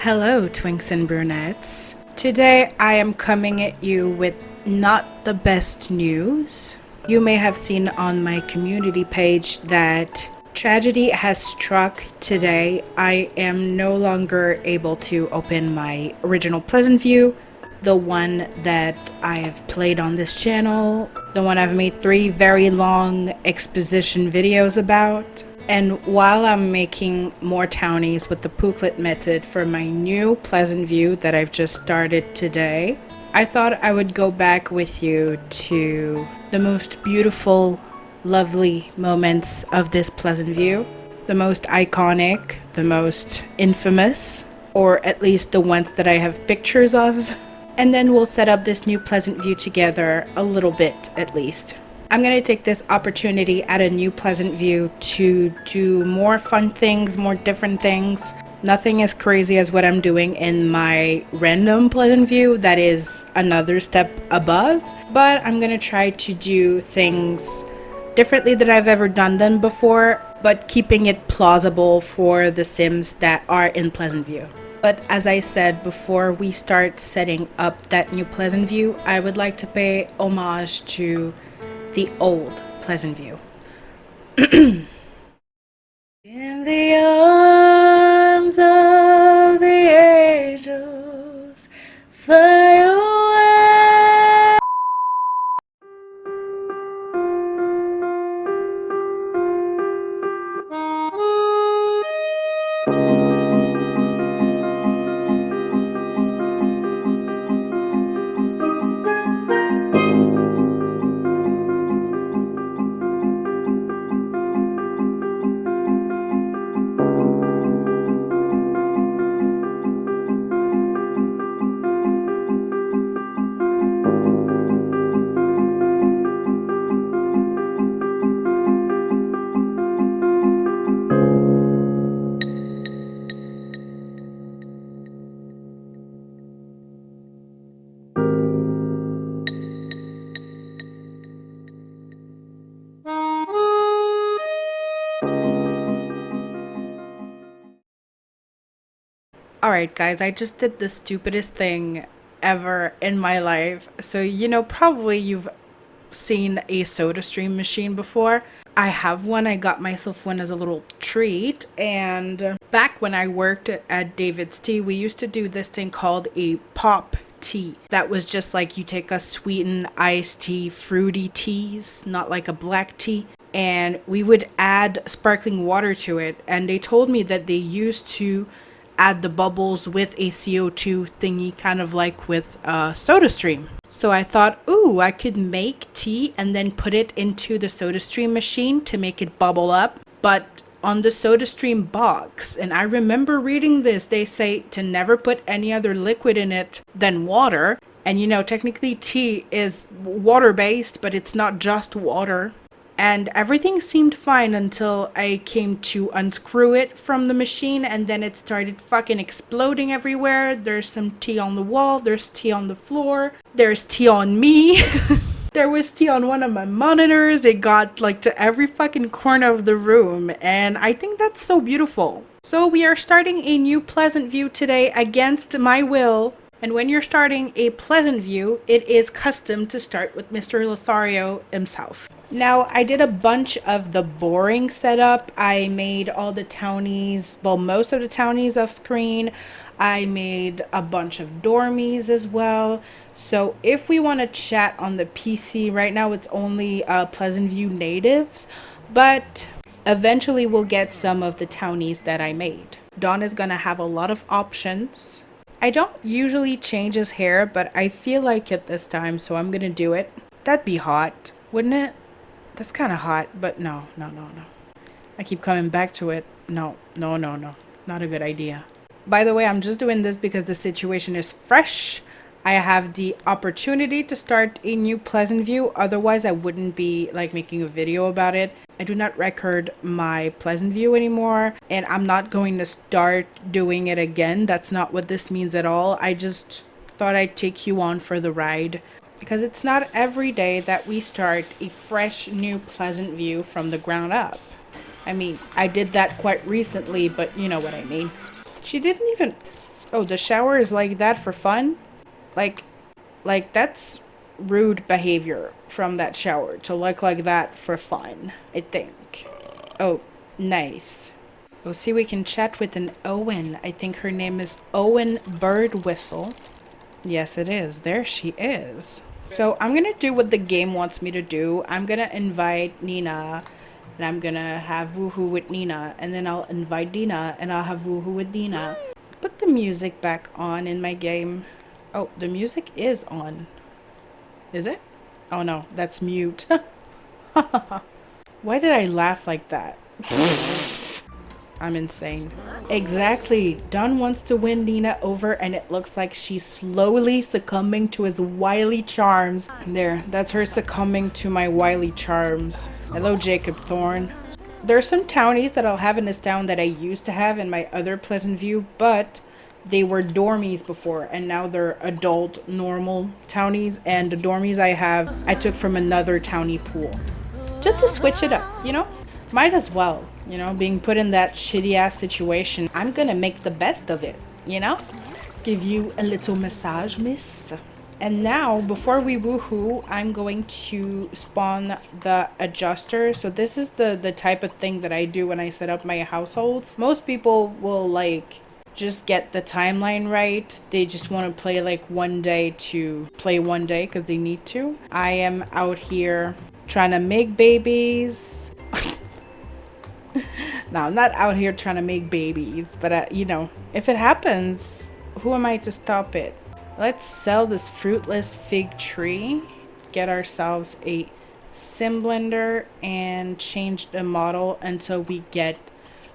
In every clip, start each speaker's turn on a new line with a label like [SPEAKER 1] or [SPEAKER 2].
[SPEAKER 1] Hello, twinks and brunettes. Today I am coming at you with not the best news. You may have seen on my community page that tragedy has struck today. I am no longer able to open my original Pleasantview, the one that I have played on this channel, the one I've made 3 very long exposition videos about. And while I'm making more townies with the Pooklet method for my new Pleasantview that I've just started today, I thought I would go back with you to the most beautiful, lovely moments of this Pleasantview, the most iconic, the most infamous, or at least the ones that I have pictures of, and then we'll set up this new Pleasantview together a little bit at least. I'm going to take this opportunity at a new Pleasantview to do more fun things, more different things. Nothing as crazy as what I'm doing in my random Pleasantview. That is another step above. But I'm going to try to do things differently than I've ever done them before, but keeping it plausible for the Sims that are in Pleasantview. But as I said, before we start setting up that new Pleasantview, I would like to pay homage to the old Pleasantview. In the arms of the angels, fly away. Alright guys, I just did the stupidest thing ever in my life. So probably you've seen a soda stream machine before. I have one. I got myself one as a little treat, and back when I worked at David's Tea, we used to do this thing called a pop tea. That was just like you take a sweetened iced tea, fruity teas, not like a black tea, and we would add sparkling water to it. And they told me that they used to add the bubbles with a CO2 thingy, kind of like with soda stream. So I thought, ooh, I could make tea and then put it into the soda stream machine to make it bubble up. But on the soda stream box, and I remember reading this, they say to never put any other liquid in it than water. And technically tea is water based, but it's not just water. And everything seemed fine until I came to unscrew it from the machine, and then it started fucking exploding everywhere. There's some tea on the wall, there's tea on the floor, there's tea on me. There was tea on one of my monitors. It got like to every fucking corner of the room, and I think that's so beautiful. So we are starting a new Pleasantview today against my will. And when you're starting a Pleasantview, it is custom to start with Mr. Lothario himself. Now, I did a bunch of the boring setup. I made all the townies, well, most of the townies off screen. I made a bunch of dormies as well. So if we want to chat on the PC, right now it's only Pleasantview natives, but eventually we'll get some of the townies that I made. Don is going to have a lot of options. I don't usually change his hair, but I feel like it this time, so I'm gonna do it. That'd be hot, wouldn't it? That's kind of hot, but no. I keep coming back to it. No. Not a good idea. By the way, I'm just doing this because the situation is fresh. I have the opportunity to start a new Pleasantview. Otherwise, I wouldn't be like making a video about it. I do not record my Pleasantview anymore, and I'm not going to start doing it again. That's not what this means at all. I just thought I'd take you on for the ride, because it's not every day that we start a fresh new Pleasantview from the ground up. I mean, I did that quite recently, but you know what I mean. She didn't even Oh, the shower is like that for fun? Like, that's rude behavior from that shower to look like that for fun, I think. Oh, nice. We'll see, we can chat with an Owen. I think her name is Owen Birdwhistle. Yes, it is. There she is. So I'm gonna do what the game wants me to do. I'm gonna invite Nina, and I'm gonna have woohoo with Nina, and then I'll invite Dina, and I'll have woohoo with Dina. Put the music back on in my game. Oh, the music is on. Is it? Oh no, that's mute. Why did I laugh like that? I'm insane. Exactly. Don wants to win Nina over, and it looks like she's slowly succumbing to his wily charms. There, that's her succumbing to my wily charms. Hello, Jacob Thorne. There are some townies that I'll have in this town that I used to have in my other Pleasantview, but they were dormies before, and now they're adult, normal townies, and the dormies I have, I took from another townie pool. Just to switch it up, you know? Might as well, you know, being put in that shitty ass situation. I'm gonna make the best of it, you know? Give you a little massage, miss. And now, before we woohoo, I'm going to spawn the adjuster. So this is the type of thing that I do when I set up my households. Most people will like just get the timeline right. They just want to play like one day to play one day because they need to. I am out here trying to make babies. No, I'm not out here trying to make babies, but you know, if it happens, who am I to stop it? Let's sell this fruitless fig tree, get ourselves a sim blender, and change the model until we get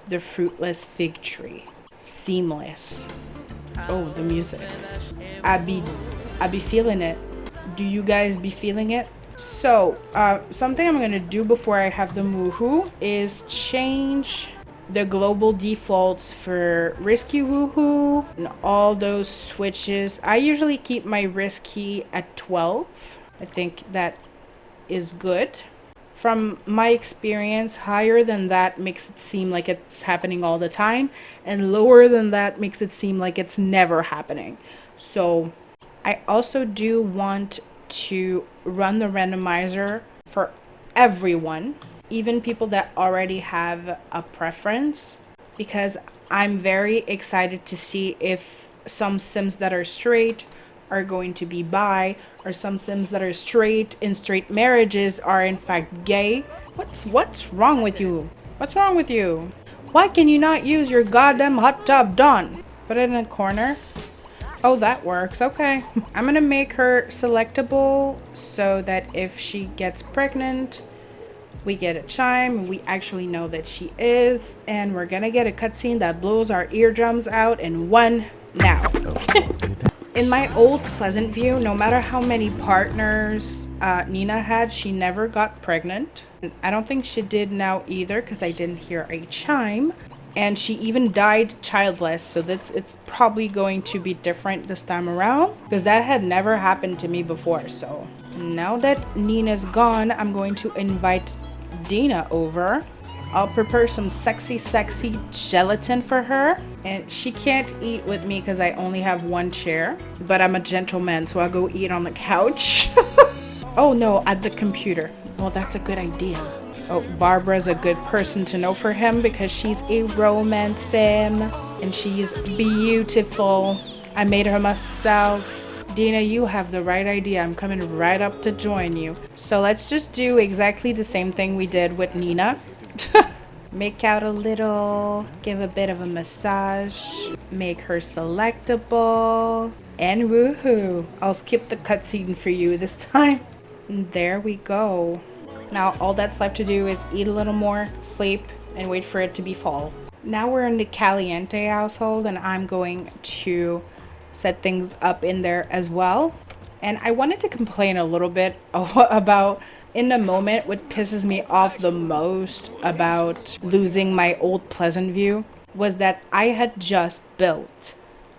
[SPEAKER 1] the fruitless fig tree. Seamless. Oh, the music. I be feeling it. Do you guys be feeling it? So, something I'm gonna do before I have the woohoo is change the global defaults for risky woohoo and all those switches. I usually keep my risky at 12. I think that is good. From my experience, higher than that makes it seem like it's happening all the time, and lower than that makes it seem like it's never happening. So I also do want to run the randomizer for everyone, even people that already have a preference, because I'm very excited to see if some sims that are straight are going to be bi, or some sims that are straight in straight marriages are in fact gay. What's wrong with you? What's wrong with you? Why can you not use your goddamn hot tub, Dawn? Put it in a corner. Oh, that works. Okay. I'm gonna make her selectable so that if she gets pregnant, we get a chime. We actually know that she is. And we're gonna get a cutscene that blows our eardrums out in one now. In my old Pleasantview, no matter how many partners Nina had, she never got pregnant. I don't think she did now either because I didn't hear a chime. And she even died childless, so it's probably going to be different this time around because that had never happened to me before. So now that Nina's gone, I'm going to invite Dina over. I'll prepare some sexy gelatin for her, and she can't eat with me because I only have one chair, but I'm a gentleman, so I'll go eat on the couch. Oh no, at the computer. Well, that's a good idea. Oh, Barbara's a good person to know for him because she's a romance sim and she's beautiful. I made her myself. Dina, you have the right idea. I'm coming right up to join you. So let's just do exactly the same thing we did with Nina. Make out a little, give a bit of a massage, make her selectable, and woohoo. I'll skip the cutscene for you this time. And there we go. Now all that's left to do is eat a little more, sleep, and wait for it to be fall. Now we're in the Caliente household, and I'm going to set things up in there as well. And I wanted to complain a little bit about, in the moment, what pisses me off the most about losing my old Pleasantview was that I had just built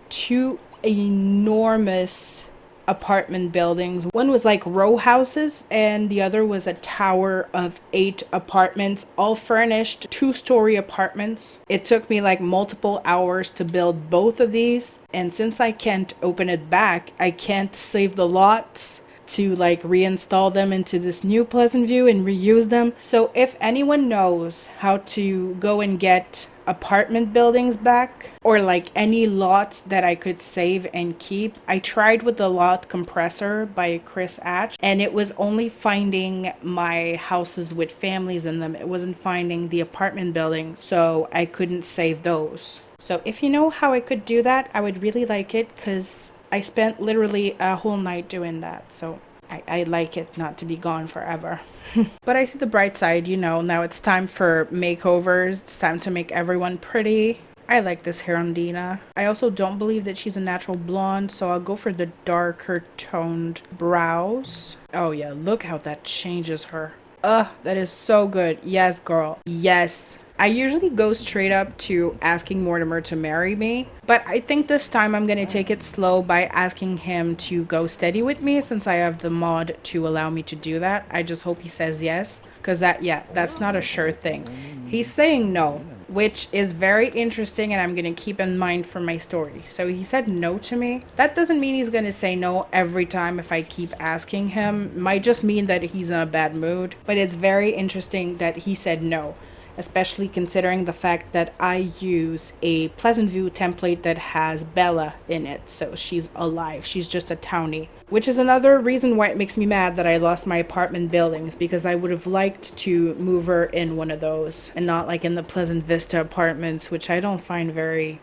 [SPEAKER 1] two enormous apartment buildings. One was like row houses, and the other was a tower of 8 apartments, all furnished, 2-story apartments. It took me like multiple hours to build both of these, and since I can't open it back, I can't save the lots to like reinstall them into this new Pleasantview and reuse them. So if anyone knows how to go and get apartment buildings back, or like any lots that I could save and keep, I tried with the lot compressor by Chris Atch, and it was only finding my houses with families in them. It wasn't finding the apartment buildings, so I couldn't save those. So if you know how I could do that, I would really like it, because I spent literally a whole night doing that, so I like it not to be gone forever. But I see the bright side, now it's time for makeovers. It's time to make everyone pretty. I like this hair on Dina. I also don't believe that she's a natural blonde, so I'll go for the darker toned brows. Oh yeah, look how that changes her. Ugh, that is so good. Yes, girl. Yes. I usually go straight up to asking Mortimer to marry me, but I think this time I'm going to take it slow by asking him to go steady with me, since I have the mod to allow me to do that. I just hope he says yes, because that's not a sure thing. He's saying no, which is very interesting, and I'm going to keep in mind for my story. So he said no to me. That doesn't mean he's going to say no every time if I keep asking him. It might just mean that he's in a bad mood, but it's very interesting that he said no, especially considering the fact that I use a Pleasantview template that has Bella in it. So she's alive. She's just a townie. Which is another reason why it makes me mad that I lost my apartment buildings, because I would have liked to move her in one of those and not like in the Pleasant Vista apartments, which I don't find very,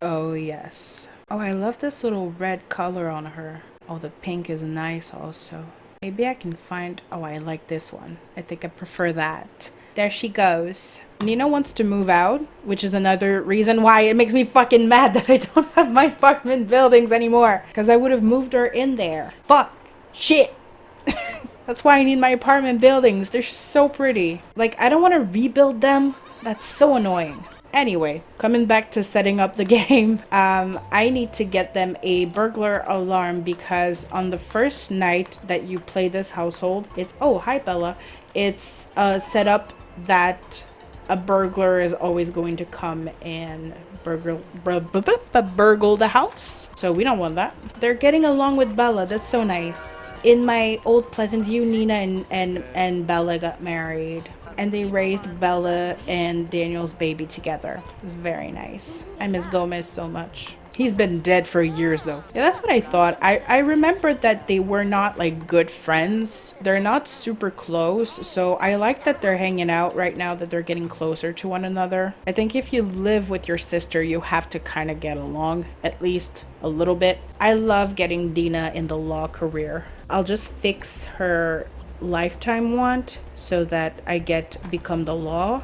[SPEAKER 1] Oh, yes. Oh, I love this little red color on her. Oh, the pink is nice also. Maybe I can find... Oh, I like this one. I think I prefer that. There she goes. Nina wants to move out, which is another reason why it makes me fucking mad that I don't have my apartment buildings anymore. Because I would have moved her in there. Fuck. Shit. That's why I need my apartment buildings. They're so pretty. Like, I don't want to rebuild them. That's so annoying. Anyway, coming back to setting up the game, I need to get them a burglar alarm, because on the first night that you play this household, it's... Oh, hi, Bella. It's set up that a burglar is always going to come and burgle the house. So we don't want that. They're getting along with Bella. That's so nice. In my old Pleasantview, Nina and Bella got married. And they raised Bella and Daniel's baby together. It's very nice. I miss Gomez so much. He's been dead for years though. Yeah, that's what I thought. I remembered that they were not like good friends. They're not super close. So I like that they're hanging out right now, that they're getting closer to one another. I think if you live with your sister, you have to kind of get along, at least a little bit. I love getting Dina in the law career. I'll just fix her lifetime want so that I get become the law.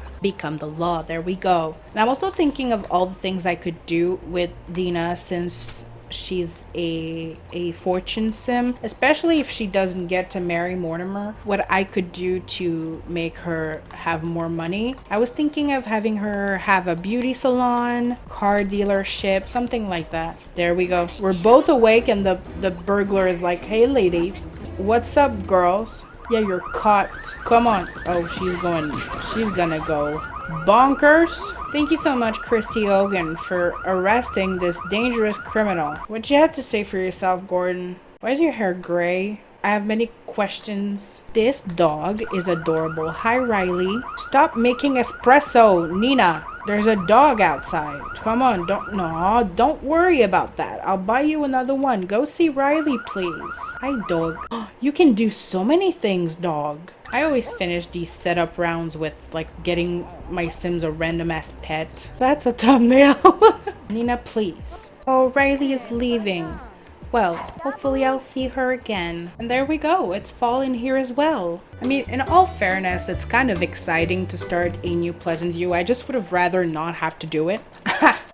[SPEAKER 1] There we go. And I'm also thinking of all the things I could do with Dina, since she's a fortune sim, especially if she doesn't get to marry Mortimer. What I could do to make her have more money. I was thinking of having her have a beauty salon, car dealership, something like that. There we go. We're both awake, and the burglar is like, hey ladies, what's up girls? Yeah, you're caught. Come on. Oh, she's gonna go bonkers. Thank you so much, Christy Hogan, for arresting this dangerous criminal. What you have to say for yourself, Gordon? Why is your hair gray? I have many questions. This dog is adorable. Hi, Riley. Stop making espresso, Nina. There's a dog outside. Come on, don't worry about that. I'll buy you another one. Go see Riley, please. Hi, dog. You can do so many things, dog. I always finish these setup rounds with like getting my Sims a random ass pet. That's a thumbnail. Nina, please. Oh, Riley is leaving. Well, hopefully I'll see her again. And there we go, it's fall in here as well. I mean, in all fairness, it's kind of exciting to start a new Pleasantview. I just would have rather not have to do it.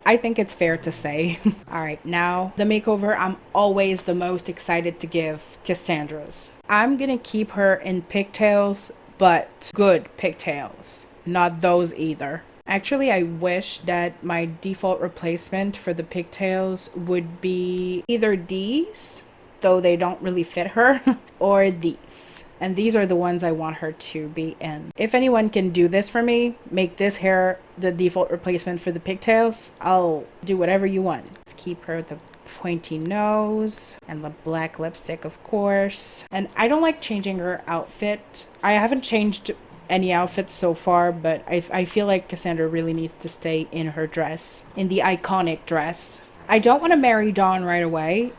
[SPEAKER 1] I think it's fair to say. Alright, now the makeover I'm always the most excited to give, Cassandra's. I'm gonna keep her in pigtails, but good pigtails. Not those either. Actually, I wish that my default replacement for the pigtails would be either these, though they don't really fit her, or these. And these are the ones I want her to be in. If anyone can do this for me, make this hair the default replacement for the pigtails, I'll do whatever you want. Let's keep her with the pointy nose and the black lipstick, of course. And I don't like changing her outfit. I haven't changed any outfits so far, but I feel like Cassandra really needs to stay in her dress, in the iconic dress. I don't want to marry Dawn right away.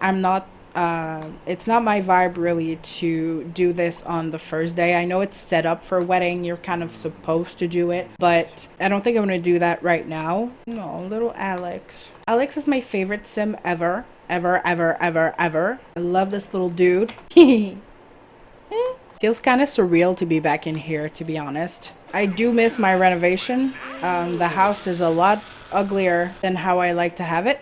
[SPEAKER 1] It's not my vibe really to do this on the first day. I know it's set up for a wedding. You're kind of supposed to do it, but I don't think I'm going to do that right now. No, little Alex. Alex is my favorite sim ever. Ever, ever, ever, ever. I love this little dude. Feels kind of surreal to be back in here, to be honest. I do miss my renovation. The house is a lot uglier than how I like to have it.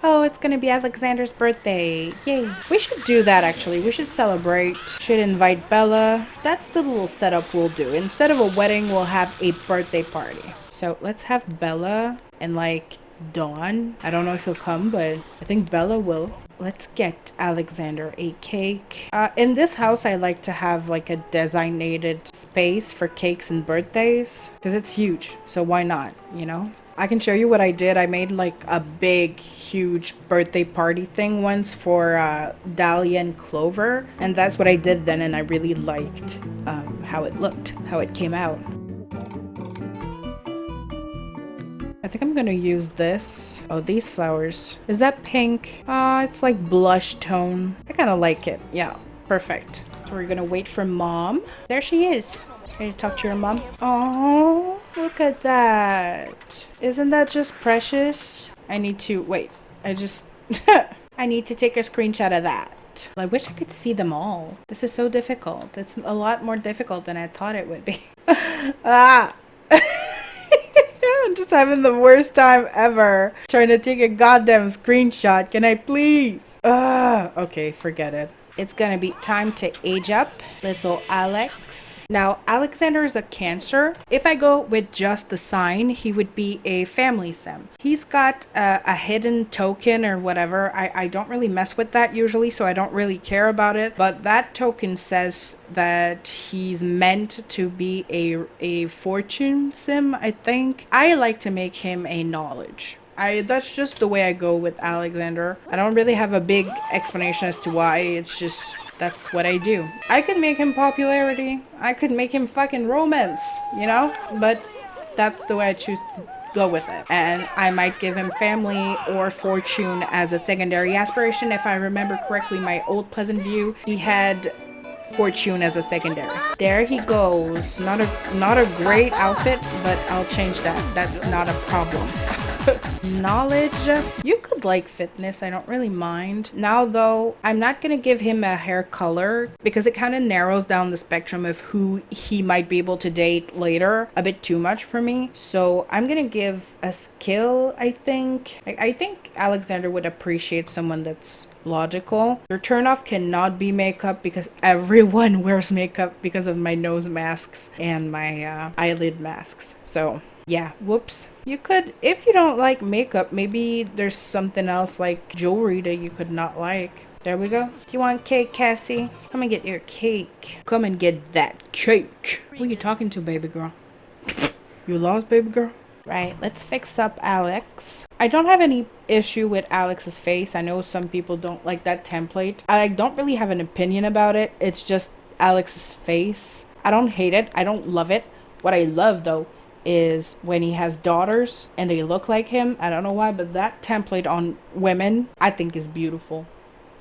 [SPEAKER 1] Oh, it's gonna be Alexander's birthday. Yay. We should do that, actually. We should celebrate. Should invite Bella. That's the little setup we'll do. Instead of a wedding, we'll have a birthday party. So let's have Bella and like Dawn. I don't know if he'll come, but I think Bella will. Let's get Alexander a cake. In this house, I like to have like a designated space for cakes and birthdays because it's huge. So why not, you know? I can show you what I did. I made like a big, huge birthday party thing once for Dahlia and Clover. And that's what I did then. And I really liked how it looked, how it came out. I think I'm gonna use this. Oh, these flowers. Is that pink? It's like blush tone. I kind of like it. Yeah, perfect. So we're gonna wait for Mom. There she is. Can you talk to your mom? Oh, look at that. Isn't that just precious? I need to, wait, I need to take a screenshot of that. I wish I could see them all. This is so difficult. It's a lot more difficult than I thought it would be. Ah. I'm just having the worst time ever trying to take a goddamn screenshot. Can I please? Okay, forget it. It's gonna be time to age up little Alex. Now, Alexander is a Cancer. If I go with just the sign, he would be a family sim. He's got a hidden token or whatever. I don't really mess with that usually, so I don't really care about it. But that token says that he's meant to be a fortune sim, I think. I like to make him a knowledge. That's just the way I go with Alexander. I don't really have a big explanation as to why. It's just, that's what I do. I could make him popularity. I could make him fucking romance, you know? But that's the way I choose to go with it. And I might give him family or fortune as a secondary aspiration. If I remember correctly, my Old Pleasantview, he had fortune as a secondary. There he goes. Not a great outfit, but I'll change that. That's not a problem. Knowledge. You could like fitness. I don't really mind. Now though, I'm not gonna give him a hair color because it kind of narrows down the spectrum of who he might be able to date later a bit too much for me. So I'm gonna give a skill, I think. I think Alexander would appreciate someone that's logical. Your turnoff cannot be makeup because everyone wears makeup because of my nose masks and my eyelid masks. So yeah, whoops. You could, if you don't like makeup, maybe there's something else like jewelry that you could not like. There we go. Do you want cake, Cassie? Come and get your cake. Come and get that cake. Who are you talking to, baby girl? You lost, baby girl? Right, let's fix up Alex. I don't have any issue with Alex's face. I know some people don't like that template. I don't really have an opinion about it. It's just Alex's face. I don't hate it. I don't love it. What I love though is when he has daughters and they look like him. I don't know why, but that template on women I think is beautiful.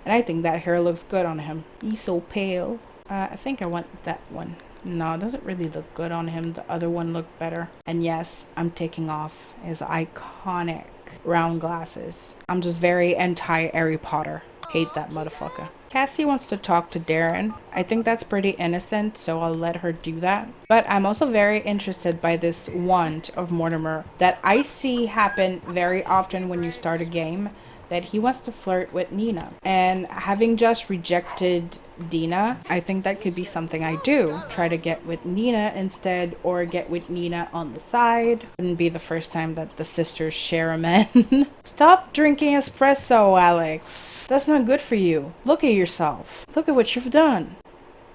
[SPEAKER 1] And I think that hair looks good on him. He's so pale. I think I want that one. No, it doesn't really look good on him. The other one looked better. And yes, I'm taking off his iconic round glasses. I'm just very anti-Harry Potter. Hate that motherfucker. Cassie wants to talk to Darren. I think that's pretty innocent, so I'll let her do that. But I'm also very interested by this want of Mortimer that I see happen very often when you start a game, that he wants to flirt with Nina. And having just rejected Dina, I think that could be something I do. Try to get with Nina instead, or get with Nina on the side. Wouldn't be the first time that the sisters share a man. Stop drinking espresso, Alex. That's not good for you. Look at yourself. Look at what you've done.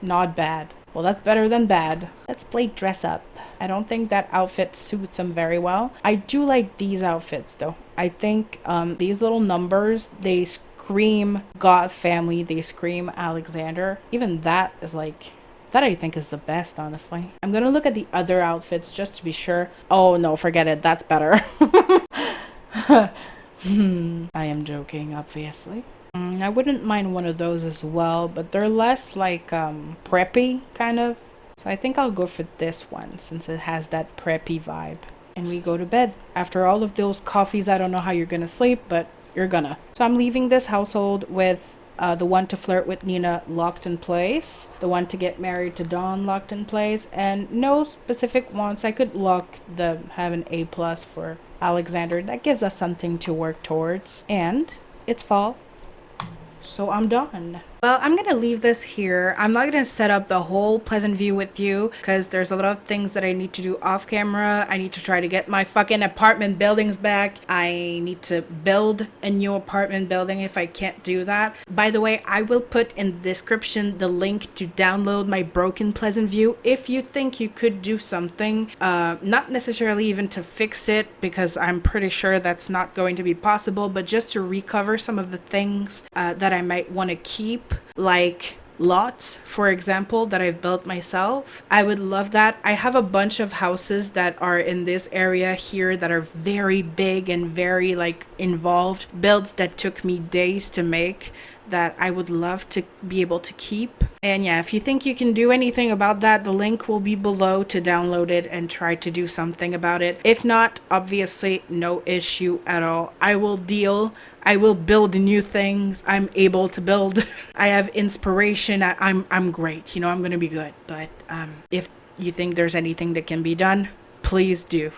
[SPEAKER 1] Not bad. Well, that's better than bad. Let's play dress up. I don't think that outfit suits him very well. I do like these outfits though. I think these little numbers, they scream God family, they scream Alexander. Even that is like, that I think is the best, honestly. I'm gonna look at the other outfits just to be sure. Oh no, forget it, that's better. I am joking, obviously. I wouldn't mind one of those as well, but they're less like preppy kind of. So I think I'll go for this one since it has that preppy vibe. And we go to bed. After all of those coffees, I don't know how you're gonna sleep, but you're gonna. So I'm leaving this household with the one to flirt with Nina locked in place, the one to get married to Dawn locked in place, and no specific wants. I could lock have an A+ for Alexander. That gives us something to work towards. And it's fall, so I'm done. Well, I'm gonna leave this here. I'm not gonna set up the whole Pleasantview with you because there's a lot of things that I need to do off camera. I need to try to get my fucking apartment buildings back. I need to build a new apartment building if I can't do that. By the way, I will put in the description the link to download my broken Pleasantview if you think you could do something. Not necessarily even to fix it because I'm pretty sure that's not going to be possible, but just to recover some of the things that I might want to keep, like lots, for example, that I've built myself. I would love that. I have a bunch of houses that are in this area here that are very big and very like involved builds that took me days to make, that I would love to be able to keep. And yeah, if you think you can do anything about that, the link will be below to download it and try to do something about it. If not, obviously no issue at all. I will build new things. I'm able to build. I have inspiration. I'm great. You know, I'm gonna be good. But if you think there's anything that can be done, please do.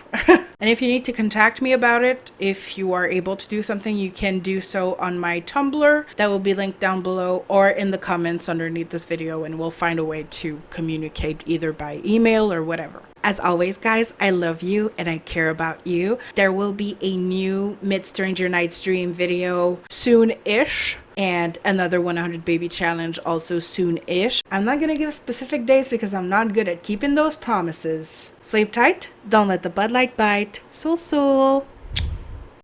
[SPEAKER 1] And if you need to contact me about it, if you are able to do something, you can do so on my Tumblr. That will be linked down below or in the comments underneath this video, and we'll find a way to communicate either by email or whatever. As always, guys, I love you and I care about you. There will be a new Mid-Stranger Night stream video soon-ish, and another 100 baby challenge also soon-ish. I'm not gonna give specific days because I'm not good at keeping those promises. Sleep tight, don't let the Bud Light bite. Soul.